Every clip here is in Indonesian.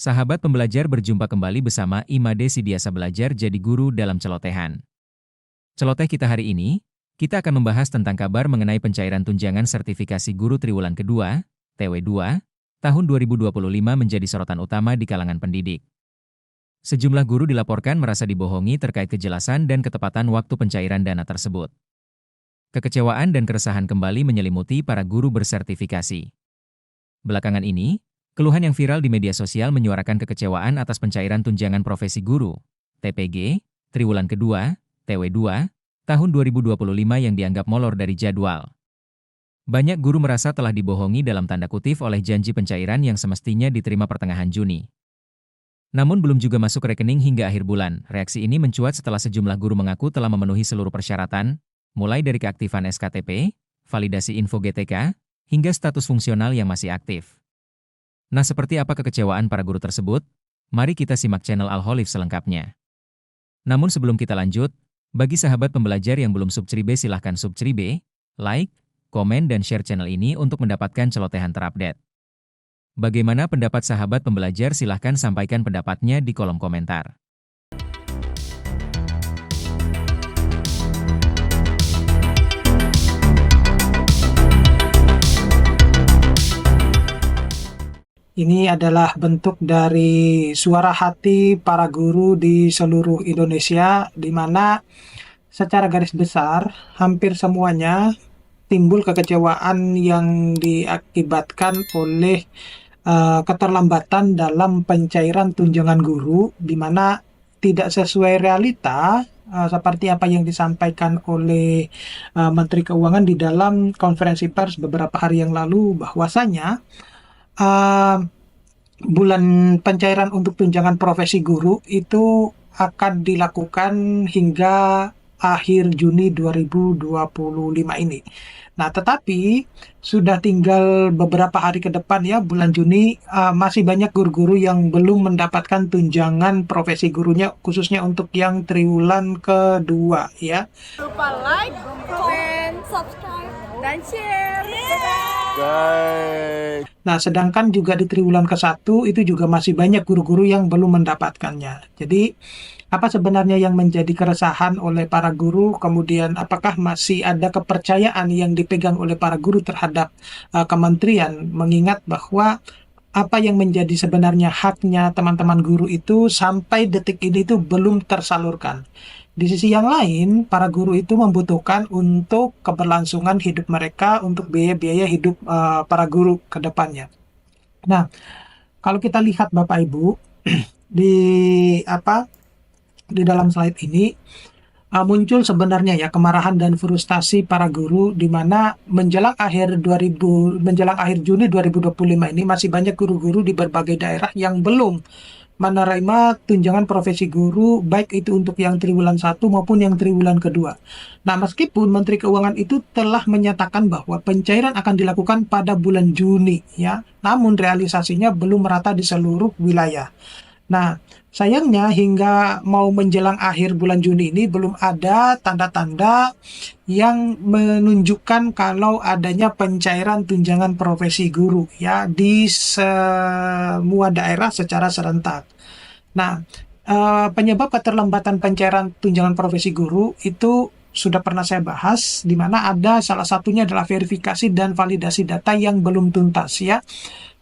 Sahabat pembelajar berjumpa kembali bersama Imade Sidiasa Belajar Jadi Guru dalam Celotehan. Celoteh kita hari ini, kita akan membahas tentang kabar mengenai pencairan tunjangan sertifikasi guru triwulan kedua, TW2, tahun 2025 menjadi sorotan utama di kalangan pendidik. Sejumlah guru dilaporkan merasa dibohongi terkait kejelasan dan ketepatan waktu pencairan dana tersebut. Kekecewaan dan keresahan kembali menyelimuti para guru bersertifikasi. Belakangan ini, keluhan yang viral di media sosial menyuarakan kekecewaan atas pencairan tunjangan profesi guru, TPG, triwulan kedua, TW2, tahun 2025 yang dianggap molor dari jadwal. Banyak guru merasa telah dibohongi dalam tanda kutip oleh janji pencairan yang semestinya diterima pertengahan Juni. Namun belum juga masuk rekening hingga akhir bulan. Reaksi ini mencuat setelah sejumlah guru mengaku telah memenuhi seluruh persyaratan, mulai dari keaktifan SKTP, validasi info GTK, hingga status fungsional yang masih aktif. Nah, seperti apa kekecewaan para guru tersebut? Mari kita simak channel Al-Holif selengkapnya. Namun sebelum kita lanjut, bagi sahabat pembelajar yang belum subscribe silahkan subscribe, like, komen dan share channel ini untuk mendapatkan celotehan terupdate. Bagaimana pendapat sahabat pembelajar? Silahkan sampaikan pendapatnya di kolom komentar. Ini adalah bentuk dari suara hati para guru di seluruh Indonesia, di mana secara garis besar hampir semuanya timbul kekecewaan yang diakibatkan oleh keterlambatan dalam pencairan tunjangan guru, di mana tidak sesuai realita seperti apa yang disampaikan oleh Menteri Keuangan di dalam konferensi pers beberapa hari yang lalu, bahwasanya bulan pencairan untuk tunjangan profesi guru itu akan dilakukan hingga akhir Juni 2025 ini. Nah, tetapi sudah tinggal beberapa hari ke depan ya, bulan Juni, masih banyak guru-guru yang belum mendapatkan tunjangan profesi gurunya, khususnya untuk yang triwulan kedua ya. Lupa like, comment, subscribe, dan share. Nah, sedangkan juga di triwulan ke-1 itu juga masih banyak guru-guru yang belum mendapatkannya. Jadi, apa sebenarnya yang menjadi keresahan oleh para guru? Kemudian, apakah masih ada kepercayaan yang dipegang oleh para guru terhadap kementerian? Mengingat bahwa apa yang menjadi sebenarnya haknya teman-teman guru itu sampai detik ini itu belum tersalurkan. Di sisi yang lain, para guru itu membutuhkan untuk keberlangsungan hidup mereka, untuk biaya-biaya hidup para guru ke depannya. Nah, kalau kita lihat Bapak Ibu di dalam slide ini muncul sebenarnya ya kemarahan dan frustasi para guru, di mana menjelang akhir Juni 2025 ini masih banyak guru-guru di berbagai daerah yang belum menerima tunjangan profesi guru, baik itu untuk yang triwulan 1 maupun yang triwulan kedua. Nah, meskipun Menteri Keuangan itu telah menyatakan bahwa pencairan akan dilakukan pada bulan Juni ya, namun realisasinya belum merata di seluruh wilayah. Nah, sayangnya hingga mau menjelang akhir bulan Juni ini belum ada tanda-tanda yang menunjukkan kalau adanya pencairan tunjangan profesi guru ya di semua daerah secara serentak. Nah, penyebab keterlambatan pencairan tunjangan profesi guru itu sudah pernah saya bahas, di mana ada salah satunya adalah verifikasi dan validasi data yang belum tuntas ya.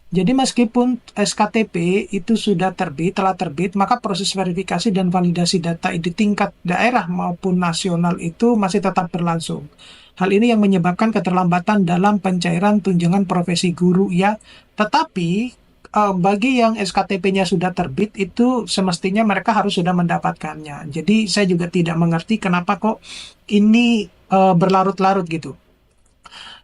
Jadi meskipun SKTP itu telah terbit, maka proses verifikasi dan validasi data di tingkat daerah maupun nasional itu masih tetap berlangsung. Hal ini yang menyebabkan keterlambatan dalam pencairan tunjangan profesi guru ya. Tetapi bagi yang SKTP-nya sudah terbit itu semestinya mereka harus sudah mendapatkannya. Jadi saya juga tidak mengerti kenapa kok ini berlarut-larut gitu.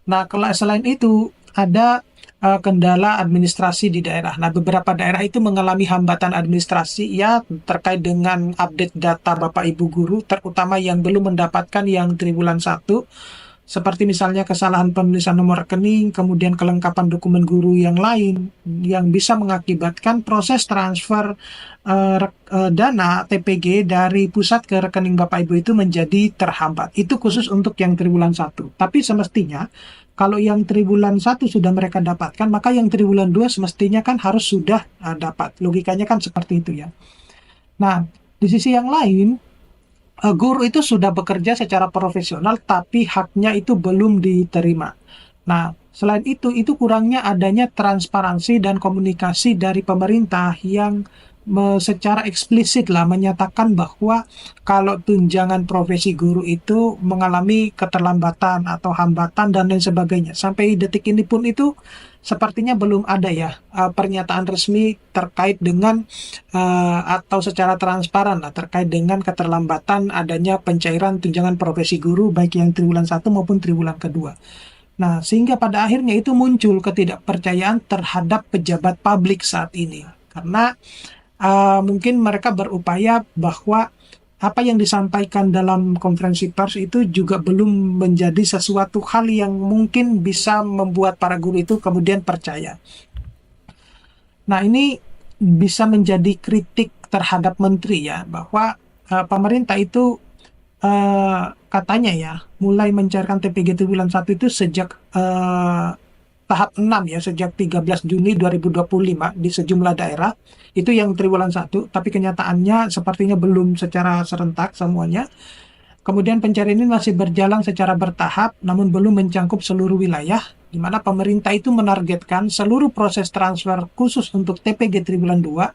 Nah, kalau selain itu ada kendala administrasi di daerah. Nah, beberapa daerah itu mengalami hambatan administrasi ya terkait dengan update data Bapak Ibu guru, terutama yang belum mendapatkan yang triwulan 1, seperti misalnya kesalahan penulisan nomor rekening, kemudian kelengkapan dokumen guru yang lain, yang bisa mengakibatkan proses transfer dana TPG dari pusat ke rekening Bapak Ibu itu menjadi terhambat. Itu khusus untuk yang triwulan 1. Tapi semestinya Kalau yang triwulan 1 sudah mereka dapatkan, maka yang triwulan 2 semestinya kan harus sudah dapat. Logikanya kan seperti itu ya. Nah, di sisi yang lain, guru itu sudah bekerja secara profesional, tapi haknya itu belum diterima. Nah, selain itu kurangnya adanya transparansi dan komunikasi dari pemerintah yang secara eksplisit lah menyatakan bahwa kalau tunjangan profesi guru itu mengalami keterlambatan atau hambatan dan lain sebagainya. Sampai detik ini pun itu sepertinya belum ada ya pernyataan resmi terkait dengan atau secara transparan lah terkait dengan keterlambatan adanya pencairan tunjangan profesi guru baik yang triwulan 1 maupun triwulan kedua. Nah, sehingga pada akhirnya itu muncul ketidakpercayaan terhadap pejabat publik saat ini. Karena mungkin mereka berupaya bahwa apa yang disampaikan dalam konferensi pers itu juga belum menjadi sesuatu hal yang mungkin bisa membuat para guru itu kemudian percaya. Nah, ini bisa menjadi kritik terhadap menteri ya, bahwa pemerintah itu katanya ya mulai mencairkan TPG triwulan 1 itu sejak tahap 6 ya, sejak 13 Juni 2025 di sejumlah daerah. Itu yang triwulan 1, tapi kenyataannya sepertinya belum secara serentak semuanya. Kemudian pencarian ini masih berjalan secara bertahap, namun belum mencakup seluruh wilayah, di mana pemerintah itu menargetkan seluruh proses transfer khusus untuk TPG triwulan 2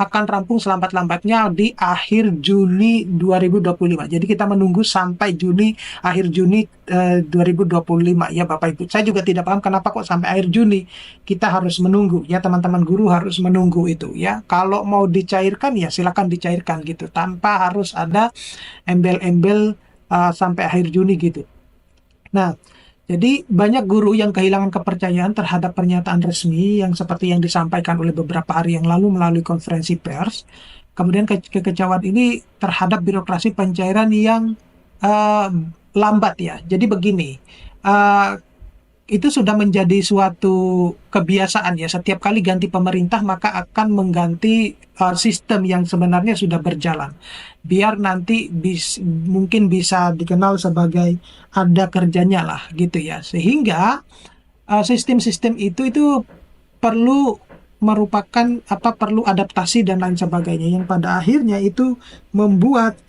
akan rampung selambat-lambatnya di akhir Juni 2025. Jadi kita menunggu sampai akhir Juni 2025 ya Bapak Ibu. Saya juga tidak paham kenapa kok sampai akhir Juni kita harus menunggu ya, teman-teman guru harus menunggu itu ya. Kalau mau dicairkan ya silakan dicairkan gitu, tanpa harus ada embel-embel sampai akhir Juni gitu. Nah, jadi banyak guru yang kehilangan kepercayaan terhadap pernyataan resmi yang seperti yang disampaikan oleh beberapa hari yang lalu melalui konferensi pers. Kemudian kekecewaan ini terhadap birokrasi pencairan yang lambat ya. Jadi begini, itu sudah menjadi suatu kebiasaan ya. Setiap kali ganti pemerintah maka akan mengganti sistem yang sebenarnya sudah berjalan. Biar nanti mungkin bisa dikenal sebagai ada kerjanya lah gitu ya. Sehingga sistem-sistem itu perlu perlu adaptasi dan lain sebagainya, yang pada akhirnya itu membuat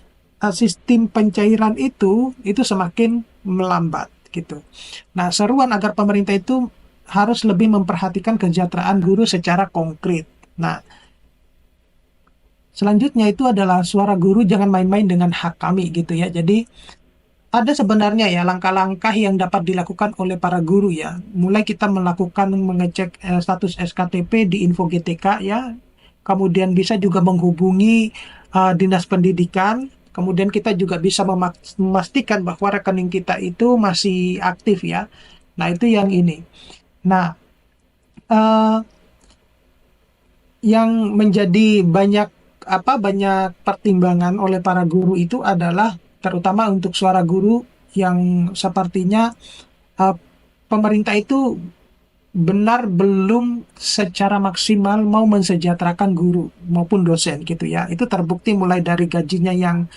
sistem pencairan itu semakin melambat gitu. Nah, seruan agar pemerintah itu harus lebih memperhatikan kesejahteraan guru secara konkret. Nah, selanjutnya itu adalah suara guru jangan main-main dengan hak kami gitu ya. Jadi ada sebenarnya ya langkah-langkah yang dapat dilakukan oleh para guru ya. Mulai kita mengecek status SKTP di Info GTK ya. Kemudian bisa juga menghubungi Dinas Pendidikan. Kemudian kita juga bisa memastikan bahwa rekening kita itu masih aktif ya. Nah, itu yang ini. Nah, yang menjadi banyak pertimbangan oleh para guru itu adalah terutama untuk suara guru yang sepertinya pemerintah itu benar belum secara maksimal mau mensejahterakan guru maupun dosen gitu ya. Itu terbukti mulai dari gajinya yang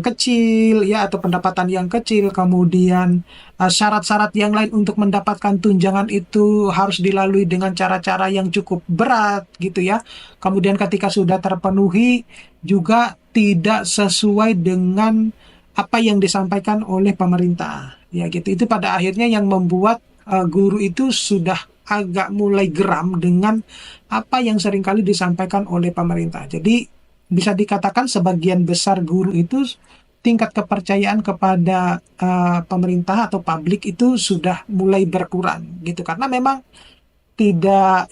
kecil ya, atau pendapatan yang kecil, kemudian syarat-syarat yang lain untuk mendapatkan tunjangan itu harus dilalui dengan cara-cara yang cukup berat gitu ya. Kemudian ketika sudah terpenuhi juga tidak sesuai dengan apa yang disampaikan oleh pemerintah ya gitu. Itu pada akhirnya yang membuat guru itu sudah agak mulai geram dengan apa yang seringkali disampaikan oleh pemerintah. Jadi bisa dikatakan sebagian besar guru itu tingkat kepercayaan kepada pemerintah atau publik itu sudah mulai berkurang gitu, karena memang tidak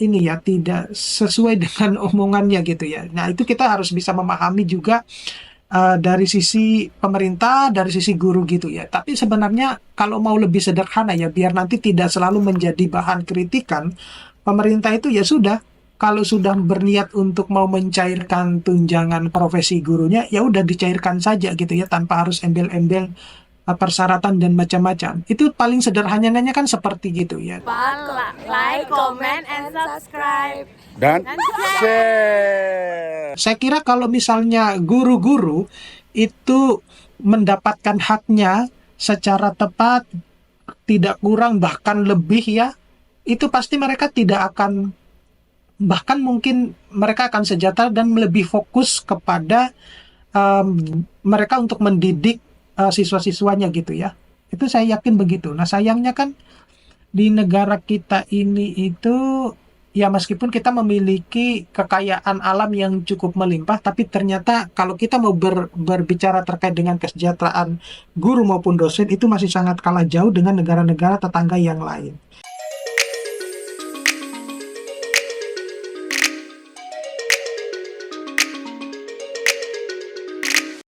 sesuai dengan omongannya gitu ya. Nah, itu kita harus bisa memahami juga dari sisi pemerintah, dari sisi guru gitu ya. Tapi sebenarnya kalau mau lebih sederhana ya, biar nanti tidak selalu menjadi bahan kritikan, pemerintah itu ya sudah, kalau sudah berniat untuk mau mencairkan tunjangan profesi gurunya, ya udah dicairkan saja gitu ya, tanpa harus embel-embel persyaratan dan macam-macam. Itu paling sederhananya kan seperti gitu ya. Like, comment, and subscribe. Dan share. Saya kira kalau misalnya guru-guru itu mendapatkan haknya secara tepat, tidak kurang bahkan lebih ya, itu pasti mereka tidak akan, bahkan mungkin mereka akan sejahtera dan lebih fokus kepada mereka untuk mendidik siswa-siswanya gitu ya. Itu saya yakin begitu. Nah, sayangnya kan di negara kita ini itu ya meskipun kita memiliki kekayaan alam yang cukup melimpah, tapi ternyata kalau kita mau berbicara terkait dengan kesejahteraan guru maupun dosen itu masih sangat kalah jauh dengan negara-negara tetangga yang lain.